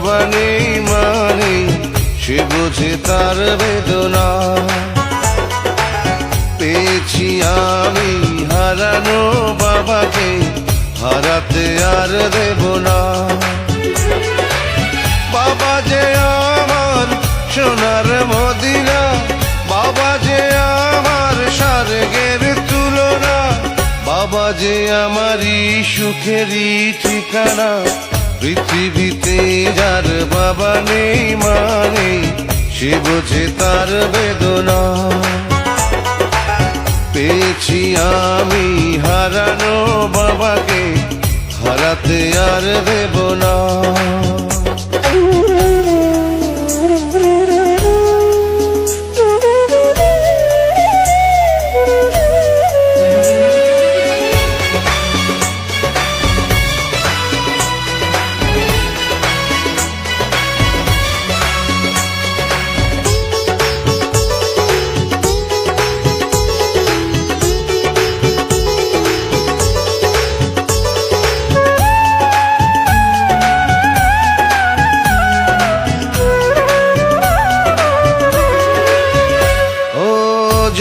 বাবা নেই মানে সে বোঝে তার বেদনা। পেয়েছি আমি হারানো বাবাকে, হারাতে আর দেব না। বাবা যে আমার সোনার মদিনা, বাবা যে আমার স্বর্গের তুলনা, বাবা যে আমারই সুখেরই ঠিকানা। পৃথিবীতে যার বাবা নেই মানে সে বোঝে তার বেদনা। পেয়েছি আমি হারানো বাবাকে, হারাতে আর দেব না।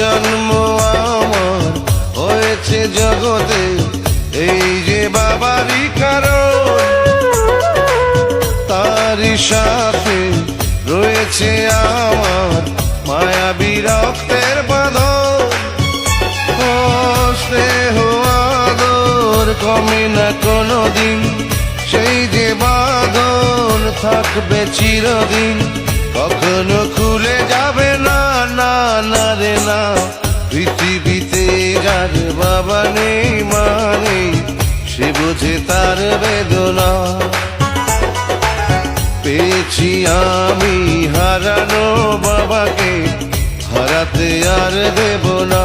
জন্ম আমার হয়েছে জগতে এই যে বাবারই কারণ, তারই সাথে রয়েছে আমার মায়াবী রক্তের বাঁধন। ও স্নেহ আদর কমে না কোনোদিন, সেই যে বাঁধন থাকবে চিরদিন, কখনো খুলে যাবে না, না না রে না। পৃথিবীতে যার বাবা নেই মানে সে বোঝে তার বেদনা। পেয়েছি আমি হারানো বাবাকে, হারাতে আর দেব না।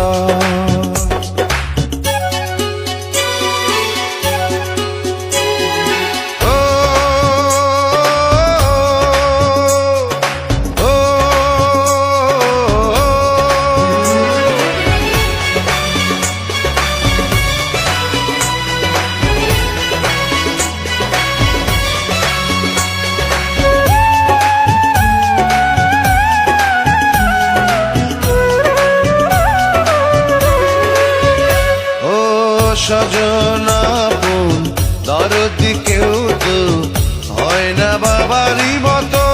স্বজন আপন দরদি কেউ তো হয় না বাবারই মতো।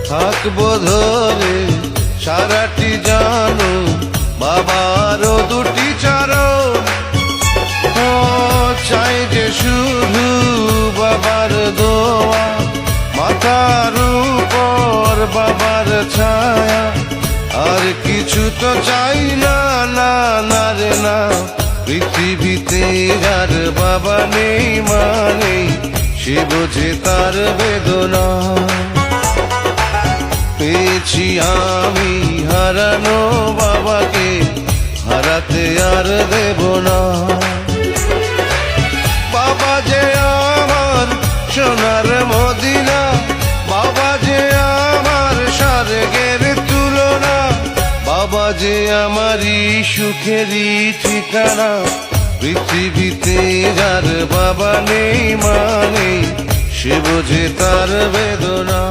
থাকবো ধরে সারাটি জানো বাবারও দুটি চরণ। চাই যে শুধু বাবার দোয়া, মাথার উপর বাবার ছায়া, আর কিছু তো চাই না, না না রে না। পৃথিবীতে যার বাবা নেই মানে সে বোঝে তার বেদনা। পেয়েছি আমি হারানো বাবাকে, হারাতে আর দেব না। বাবা যে আমার সোনার মদিনা, বাবা যে আমার স্বর্গের তুলনা, বাবা যে আমারই সুখেরই ঠিকানা। পৃথিবীতে যার বাবা নেই মানে সে বোঝে তার বেদনা।